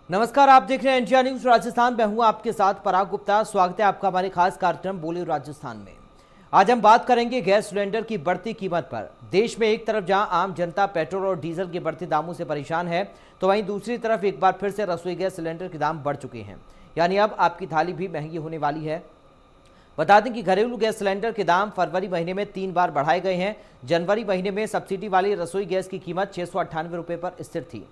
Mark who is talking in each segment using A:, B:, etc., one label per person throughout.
A: नमस्कार, आप देख रहे हैं इंडिया न्यूज राजस्थान। मैं हूं आपके साथ पराग गुप्ता। स्वागत है आपका हमारे खास कार्यक्रम बोले राजस्थान में। आज हम बात करेंगे गैस सिलेंडर की बढ़ती कीमत पर। देश में एक तरफ जहां आम जनता पेट्रोल और डीजल के बढ़ते दामों से परेशान है, तो वहीं दूसरी तरफ एक बार फिर से रसोई गैस सिलेंडर के दाम बढ़ चुके हैं। यानी अब आपकी थाली भी महंगी होने वाली है। बता दें कि घरेलू गैस सिलेंडर के दाम फरवरी महीने में 3 बार बढ़ाए गए हैं। जनवरी महीने में सब्सिडी वाली रसोई गैस की कीमत 698 रुपये पर स्थिर थी।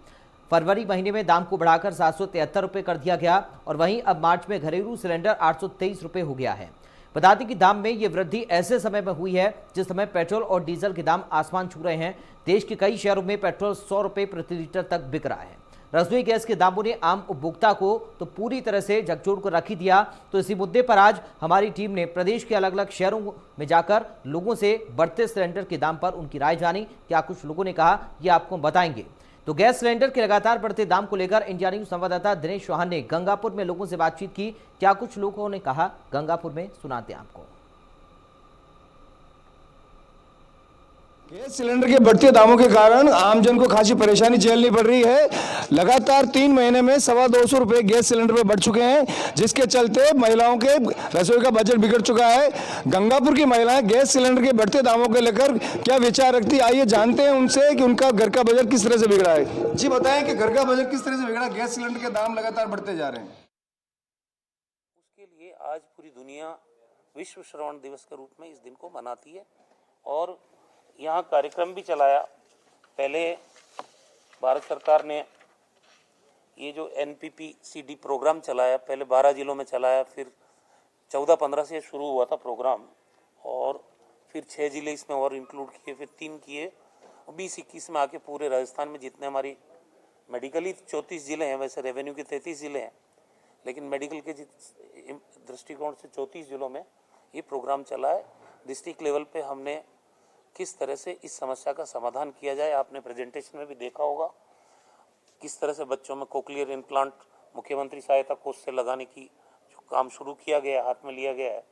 A: फरवरी महीने में दाम को बढ़ाकर 773 रुपये कर दिया गया और वहीं अब मार्च में घरेलू सिलेंडर 823 रुपये हो गया है। बता दें कि दाम में ये वृद्धि ऐसे समय में हुई है जिस समय पेट्रोल और डीजल के दाम आसमान छू रहे हैं। देश के कई शहरों में पेट्रोल 100 रुपये प्रति लीटर तक बिक रहा है। रसोई गैस के दामों ने आम उपभोक्ता को तो पूरी तरह से झकझोर कर रख ही दिया। तो इसी मुद्दे पर आज हमारी टीम ने प्रदेश के अलग अलग शहरों में जाकर लोगों से बढ़ते सिलेंडर के दाम पर उनकी राय जानी। क्या कुछ लोगों ने कहा, ये आपको बताएंगे। तो गैस सिलेंडर के लगातार बढ़ते दाम को लेकर इंडिया न्यूज संवाददाता दिनेश चौहान ने गंगापुर में लोगों से बातचीत की। क्या कुछ लोगों ने कहा, गंगापुर में सुनाते हैं आपको।
B: गैस सिलेंडर के बढ़ते दामों के कारण आमजन को खासी परेशानी झेलनी पड़ रही है। लगातार 3 महीने में 250 रुपए गैस सिलेंडर पे बढ़ चुके हैं, जिसके चलते महिलाओं के रसोई का बजट बिगड़ चुका है। गंगापुर की महिलाएं गैस सिलेंडर के बढ़ते दामों को लेकर क्या विचार रखती, आइए जानते हैं उनसे कि उनका घर का बजट किस तरह से बिगड़ा है। जी बताएं कि घर का बजट किस तरह से बिगड़ा, गैस सिलेंडर के दाम लगातार बढ़ते जा रहे हैं।
C: उसके लिए आज पूरी दुनिया विश्व श्रवण दिवस के रूप में इस दिन को मनाती है और यहाँ कार्यक्रम भी चलाया। पहले भारत सरकार ने ये जो NPPCD प्रोग्राम चलाया, पहले 12 जिलों में चलाया, फिर 14-15 से शुरू हुआ था प्रोग्राम और फिर 6 जिले इसमें और इंक्लूड किए, फिर 3 किए, 20-21 में आके पूरे राजस्थान में जितने हमारी मेडिकली 34 जिले हैं, वैसे रेवेन्यू के 33 जिले हैं, लेकिन मेडिकल के दृष्टिकोण से 34 जिलों में ये प्रोग्राम चला है। डिस्ट्रिक्ट लेवल पे हमने किस तरह से इस समस्या का समाधान किया जाए, आपने प्रेजेंटेशन में भी देखा होगा। किस तरह से बच्चों में कोक्लियर इम्प्लांट मुख्यमंत्री सहायता कोष से लगाने की जो काम शुरू किया गया, हाथ में लिया गया है।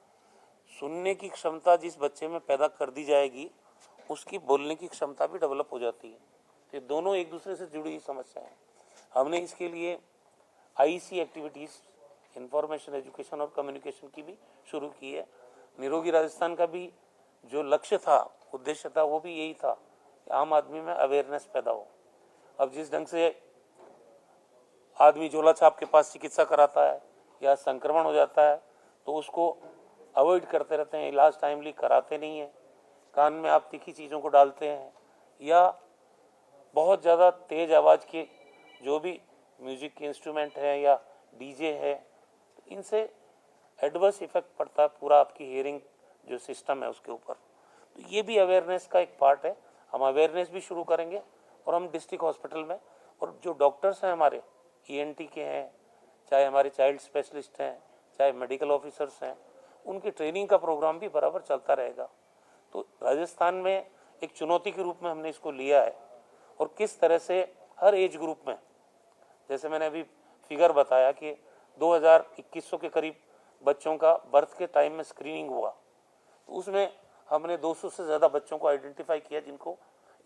C: सुनने की क्षमता जिस बच्चे में पैदा कर दी जाएगी, उसकी बोलने की क्षमता भी डेवलप हो जाती है। तो ये दोनों एक दूसरे से जुड़ी हुई समस्या है। हमने इसके लिए IEC एक्टिविटीज़, इंफॉर्मेशन एजुकेशन और कम्युनिकेशन की भी शुरू की है। निरोगी राजस्थान का भी जो लक्ष्य था, उद्देश्य था, वो भी यही था कि आम आदमी में अवेयरनेस पैदा हो। अब जिस ढंग से आदमी झोला छाप के पास चिकित्सा कराता है या संक्रमण हो जाता है तो उसको अवॉइड करते रहते हैं, इलाज टाइमली कराते नहीं हैं, कान में आप तीखी चीज़ों को डालते हैं या बहुत ज़्यादा तेज़ आवाज़ के जो भी म्यूजिक के इंस्ट्रूमेंट है या DJ है, इनसे एडवर्स इफेक्ट पड़ता है पूरा आपकी हियरिंग जो सिस्टम है उसके ऊपर। तो ये भी अवेयरनेस का एक पार्ट है। हम अवेयरनेस भी शुरू करेंगे और हम डिस्ट्रिक्ट हॉस्पिटल में, और जो डॉक्टर्स हैं हमारे ENT के हैं, चाहे हमारे चाइल्ड स्पेशलिस्ट हैं, चाहे मेडिकल ऑफिसर्स हैं, उनकी ट्रेनिंग का प्रोग्राम भी बराबर चलता रहेगा। तो राजस्थान में एक चुनौती के रूप में हमने इसको लिया है और किस तरह से हर एज ग्रुप में, जैसे मैंने अभी फिगर बताया कि 2100 के करीब बच्चों का बर्थ के टाइम में स्क्रीनिंग हुआ, तो उसमें हमने 200 से ज़्यादा बच्चों को आइडेंटिफाई किया जिनको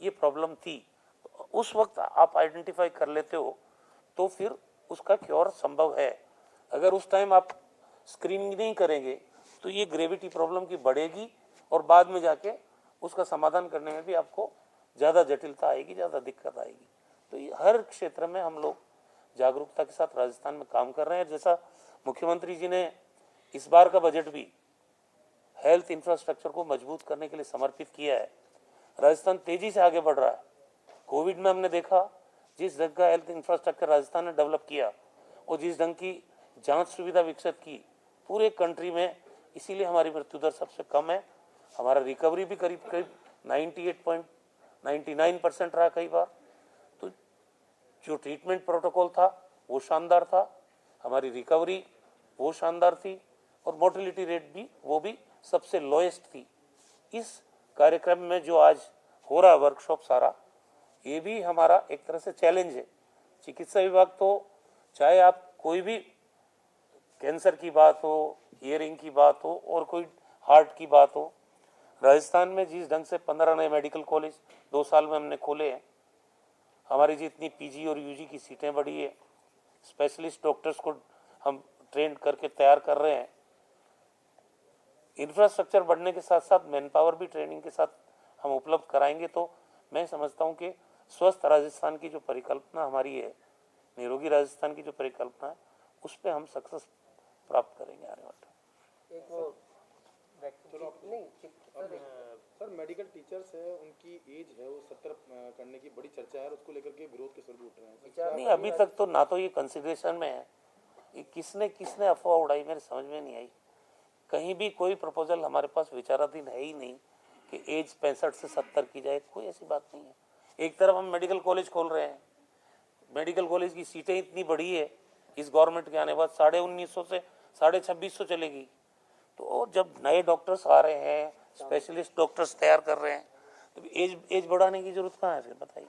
C: ये प्रॉब्लम थी। तो उस वक्त आप आइडेंटिफाई कर लेते हो तो फिर उसका क्योर संभव है। अगर उस टाइम आप स्क्रीनिंग नहीं करेंगे तो ये ग्रेविटी प्रॉब्लम की बढ़ेगी और बाद में जाके उसका समाधान करने में भी आपको ज़्यादा जटिलता आएगी, ज़्यादा दिक्कत आएगी। तो ये हर क्षेत्र में हम लोग जागरूकता के साथ राजस्थान में काम कर रहे हैं। जैसा मुख्यमंत्री जी ने इस बार का बजट भी हेल्थ इंफ्रास्ट्रक्चर को मजबूत करने के लिए समर्पित किया है। राजस्थान तेजी से आगे बढ़ रहा है। कोविड में हमने देखा जिस ढंग का हेल्थ इंफ्रास्ट्रक्चर राजस्थान ने डेवलप किया और जिस ढंग की जांच सुविधा विकसित की पूरे कंट्री में, इसीलिए हमारी मृत्यु दर सबसे कम है। हमारा रिकवरी भी करीब करीब 98.99% रहा कई बार। तो जो ट्रीटमेंट प्रोटोकॉल था वो शानदार था, हमारी रिकवरी वो शानदार थी और मोर्टेलिटी रेट भी वो भी सबसे लोएस्ट थी। इस कार्यक्रम में जो आज हो रहा वर्कशॉप सारा, ये भी हमारा एक तरह से चैलेंज है। चिकित्सा विभाग तो चाहे आप कोई भी कैंसर की बात हो, हियरिंग की बात हो और कोई हार्ट की बात हो, राजस्थान में जिस ढंग से 15 नए मेडिकल कॉलेज 2 साल में हमने खोले हैं, हमारी जितनी PG और UG की सीटें बढ़ी है, स्पेशलिस्ट डॉक्टर्स को हम ट्रेन करके तैयार कर रहे हैं। इंफ्रास्ट्रक्चर बढ़ने के साथ साथ मैन पावर भी ट्रेनिंग के साथ हम उपलब्ध कराएंगे, तो मैं समझता हूं कि स्वस्थ राजस्थान की जो परिकल्पना हमारी है, निरोगी राजस्थान की जो परिकल्पना है, उस पर हम सक्सेस प्राप्त करेंगे आने वाले।
D: सर मेडिकल टीचर्स है, उनकी एज है वो 70 करने की बड़ी चर्चा है और उसको लेकर के विरोध के स्वर उठ रहे हैं।
C: नहीं, अभी तक तो ना तो ये कंसिडरेशन में है, ये किसने अफवाह उड़ाई मेरे समझ में नहीं आई। कहीं भी कोई प्रपोजल हमारे पास विचाराधीन है ही नहीं कि एज 65 से 70 की जाए, कोई ऐसी बात नहीं है। एक तरफ हम मेडिकल कॉलेज खोल रहे हैं, मेडिकल कॉलेज की सीटें इतनी बढ़ी है इस गवर्नमेंट के आने बाद 1950 से 2650 चलेगी। तो जब नए डॉक्टर्स आ रहे हैं, स्पेशलिस्ट डॉक्टर्स तैयार कर रहे हैं, तो एज बढ़ाने की जरूरत कहाँ है फिर, बताइए।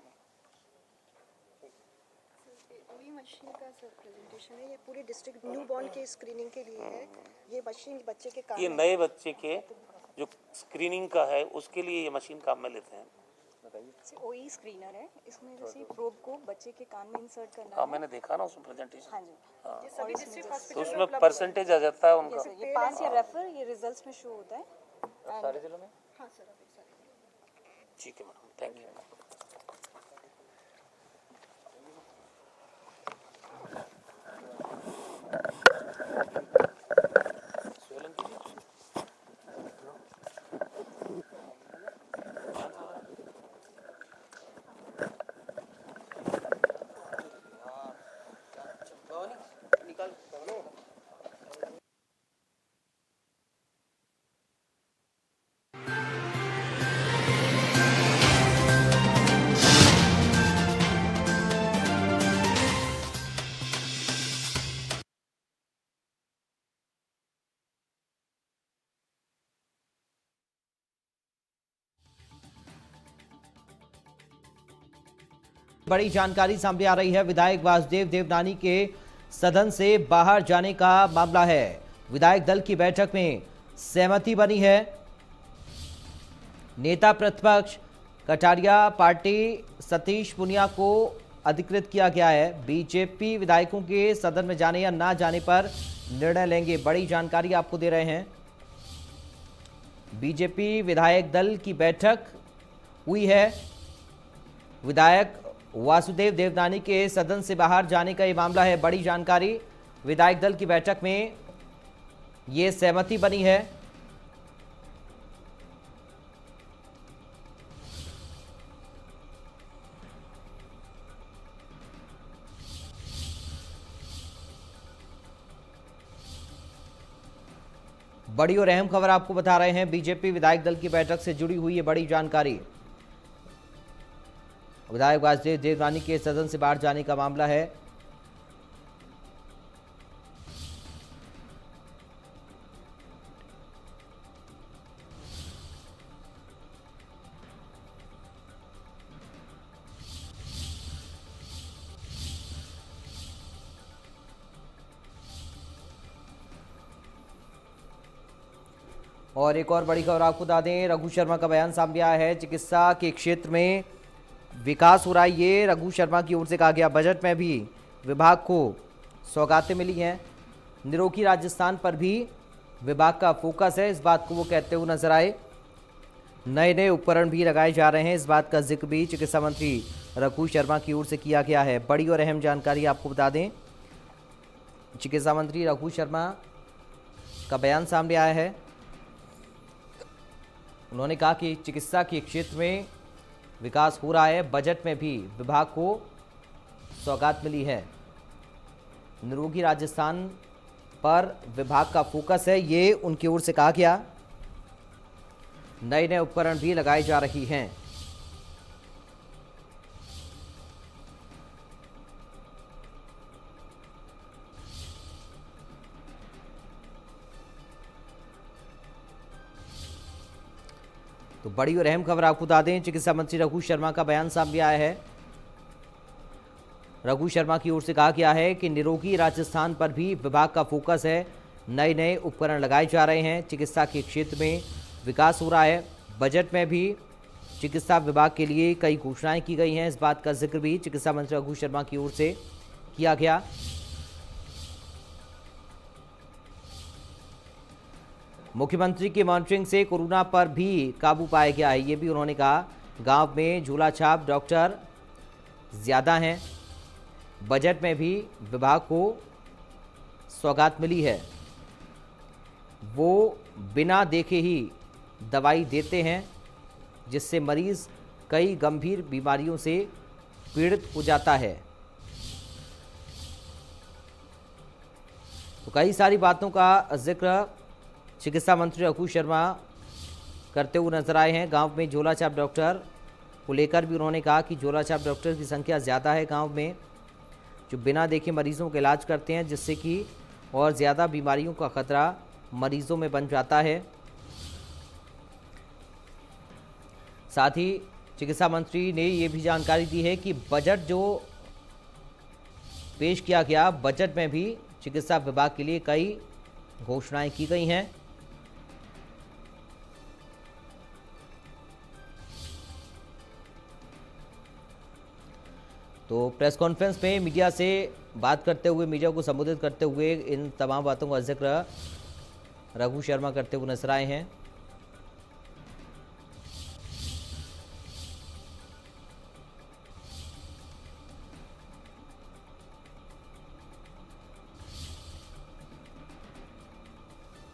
E: वही मशीन का सर प्रेजेंटेशन है, ये पूरे डिस्ट्रिक्ट न्यू बॉर्न के स्क्रीनिंग के लिए है। ये मशीन बच्चे के काम
C: ये नए बच्चे के जो स्क्रीनिंग का है उसके लिए ये मशीन काम में लेते हैं।
E: ओई स्क्रीनर है, इसमें जैसे प्रोब को बच्चे के कान में इंसर्ट करना
C: हाँ,
E: है।
C: मैंने देखा ना उसमें प्रेजेंटेशन।
E: हाँ जी,
C: हाँ,
E: सभी डिस्ट्रिक्ट
C: तो
E: हॉस्पिटल
C: उसमें परसेंटेज आ जाता है उनका।
E: ये पास या रेफर ये रिजल्ट्स में शो होता है।
C: सारे जिलों में।
E: हाँ सर, अभी सारे।
C: ठीक है मैडम, थैंक यू।
A: बड़ी जानकारी सामने आ रही है। विधायक वासुदेव देवनानी के सदन से बाहर जाने का मामला है। विधायक दल की बैठक में सहमति बनी है। नेता प्रतिपक्ष कटारिया पार्टी सतीश पुनिया को अधिकृत किया गया है। बीजेपी विधायकों के सदन में जाने या ना जाने पर निर्णय लेंगे। बड़ी जानकारी आपको दे रहे हैं। बीजेपी विधायक दल की बैठक हुई है। विधायक वासुदेव देवनानी के सदन से बाहर जाने का ये मामला है। बड़ी जानकारी, विधायक दल की बैठक में ये सहमति बनी है। बड़ी और अहम खबर आपको बता रहे हैं। बीजेपी विधायक दल की बैठक से जुड़ी हुई है बड़ी जानकारी। विधायक वासुदेव देवनानी के सदन से बाहर जाने का मामला है। और एक और बड़ी खबर आपको बता दें, रघु शर्मा का बयान सामने आया है। चिकित्सा के क्षेत्र में विकास हो रहा है, ये रघु शर्मा की ओर से कहा गया। बजट में भी विभाग को सौगातें मिली हैं। निरोगी राजस्थान पर भी विभाग का फोकस है, इस बात को वो कहते हुए नजर आए। नए नए उपकरण भी लगाए जा रहे हैं, इस बात का जिक्र भी चिकित्सा मंत्री रघु शर्मा की ओर से किया गया है। बड़ी और अहम जानकारी आपको बता दें, चिकित्सा मंत्री रघु शर्मा का बयान सामने आया है। उन्होंने कहा कि चिकित्सा के क्षेत्र में विकास हो रहा है। बजट में भी विभाग को सौगात मिली है। निरोगी राजस्थान पर विभाग का फोकस है, ये उनकी ओर से कहा गया। नए नए उपकरण भी लगाए जा रही हैं। तो बड़ी और अहम खबर आपको बता दें, चिकित्सा मंत्री रघु शर्मा का बयान सामने आया है। रघु शर्मा की ओर से कहा गया है कि निरोगी राजस्थान पर भी विभाग का फोकस है। नए नए उपकरण लगाए जा रहे हैं। चिकित्सा के क्षेत्र में विकास हो रहा है। बजट में भी चिकित्सा विभाग के लिए कई घोषणाएं की गई हैं, इस बात का जिक्र भी चिकित्सा मंत्री रघु शर्मा की ओर से किया गया। मुख्यमंत्री की मॉनिटरिंग से कोरोना पर भी काबू पाया गया है, ये भी उन्होंने कहा। गांव में झोला छाप डॉक्टर ज़्यादा हैं। बजट में भी विभाग को सौगात मिली है, वो बिना देखे ही दवाई देते हैं, जिससे मरीज कई गंभीर बीमारियों से पीड़ित हो जाता है। तो कई सारी बातों का जिक्र चिकित्सा मंत्री रघु शर्मा करते हुए नजर आए हैं। गांव में झोला छाप डॉक्टर को लेकर भी उन्होंने कहा कि झोला छाप डॉक्टर की संख्या ज़्यादा है गांव में, जो बिना देखे मरीजों का इलाज करते हैं, जिससे कि और ज़्यादा बीमारियों का खतरा मरीजों में बन जाता है। साथ ही चिकित्सा मंत्री ने ये भी जानकारी दी है कि बजट जो पेश किया गया, बजट में भी चिकित्सा विभाग के लिए कई घोषणाएं की गई हैं। तो प्रेस कॉन्फ्रेंस में मीडिया से बात करते हुए, मीडिया को संबोधित करते हुए इन तमाम बातों का जिक्र रघु शर्मा करते हुए नजर आए हैं।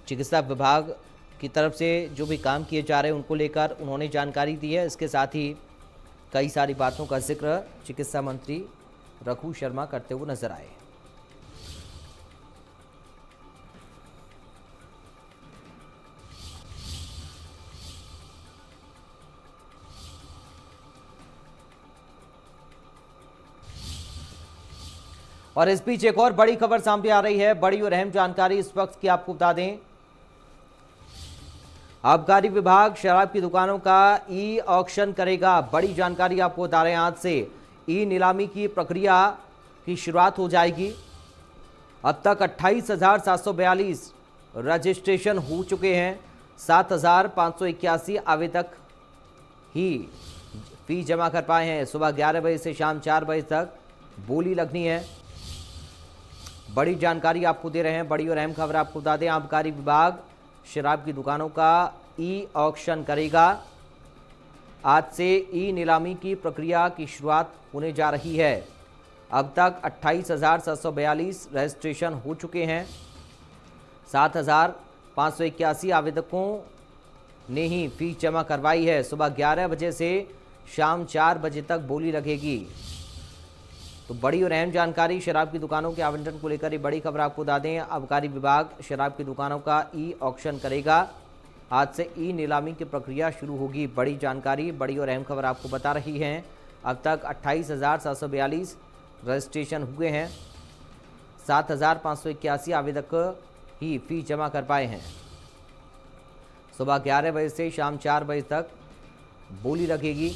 A: चिकित्सा विभाग की तरफ से जो भी काम किए जा रहे हैं उनको लेकर उन्होंने जानकारी दी है। इसके साथ ही कई सारी बातों का जिक्र चिकित्सा मंत्री रघु शर्मा करते हुए नजर आए। और इस बीच एक और बड़ी खबर सामने आ रही है, बड़ी और अहम जानकारी इस वक्त की आपको बता दें। आबकारी विभाग शराब की दुकानों का ई ऑक्शन करेगा। बड़ी जानकारी आपको बता रहे हैं, आज से ई नीलामी की प्रक्रिया की शुरुआत हो जाएगी। अब तक 28,742 रजिस्ट्रेशन हो चुके हैं। 7,581 आवेदक ही फी जमा कर पाए हैं। सुबह 11 बजे से शाम 4 बजे तक बोली लगनी है। बड़ी जानकारी आपको दे रहे हैं, बड़ी और अहम खबर आपको बता दें। आबकारी विभाग शराब की दुकानों का ई ऑक्शन करेगा। आज से ई नीलामी की प्रक्रिया की शुरुआत होने जा रही है। अब तक 28,742 रजिस्ट्रेशन हो चुके हैं। 7,581 आवेदकों ने ही फीस जमा करवाई है। सुबह 11 बजे से शाम 4 बजे तक बोली लगेगी। तो बड़ी और अहम जानकारी शराब की दुकानों के आवंटन को लेकर ये बड़ी खबर आपको बता दें। आबकारी विभाग शराब की दुकानों का ई ऑक्शन करेगा। आज से ई नीलामी की प्रक्रिया शुरू होगी। बड़ी जानकारी, बड़ी और अहम खबर आपको बता रही हैं। अब तक 28,742 रजिस्ट्रेशन हुए हैं। 7,581 आवेदक ही फीस जमा कर पाए हैं। सुबह 11 बजे से शाम 4 बजे तक बोली लगेगी।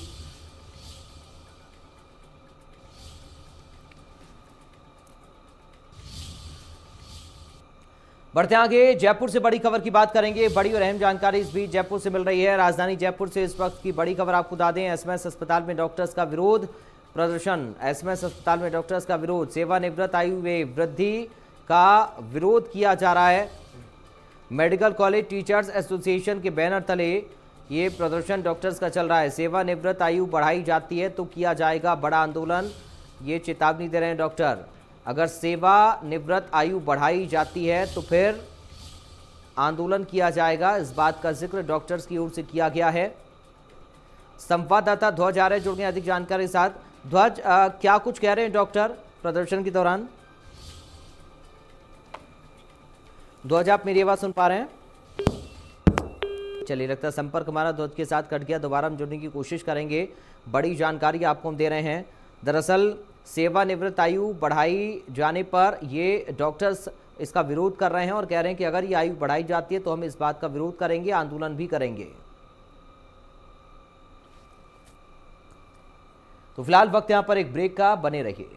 A: बढ़ते आगे, जयपुर से बड़ी खबर की बात करेंगे। बड़ी और अहम जानकारी इस बीच जयपुर से मिल रही है। राजधानी जयपुर से इस वक्त की बड़ी खबर आपको बता दें। एसएमएस अस्पताल में डॉक्टर्स का विरोध प्रदर्शन। एसएमएस अस्पताल में डॉक्टर्स का विरोध, सेवानिवृत्त आयु में वृद्धि का विरोध किया जा रहा है। मेडिकल कॉलेज टीचर्स एसोसिएशन के बैनर तले ये प्रदर्शन डॉक्टर्स का चल रहा है। सेवानिवृत्त आयु बढ़ाई जाती है तो किया जाएगा बड़ा आंदोलन, ये चेतावनी दे रहे हैं डॉक्टर। अगर सेवानिवृत्त आयु बढ़ाई जाती है तो फिर आंदोलन किया जाएगा। इस बात का जिक्र डॉक्टर्स की ओर से किया गया है। संवाददाता ध्वज आ रहे जुड़ने अधिक जानकारी के साथ। ध्वज, क्या कुछ कह रहे हैं डॉक्टर प्रदर्शन के दौरान? ध्वज, आप मेरी आवाज सुन पा रहे हैं? चलिए, लगता है संपर्क हमारा ध्वज के साथ कट गया। दोबारा हम जुड़ने की कोशिश करेंगे। बड़ी जानकारी आपको हम दे रहे हैं। दरअसल सेवानिवृत्त आयु बढ़ाई जाने पर ये डॉक्टर्स इसका विरोध कर रहे हैं और कह रहे हैं कि अगर ये आयु बढ़ाई जाती है तो हम इस बात का विरोध करेंगे, आंदोलन भी करेंगे। तो फिलहाल वक्त यहां पर एक ब्रेक का, बने रहिए।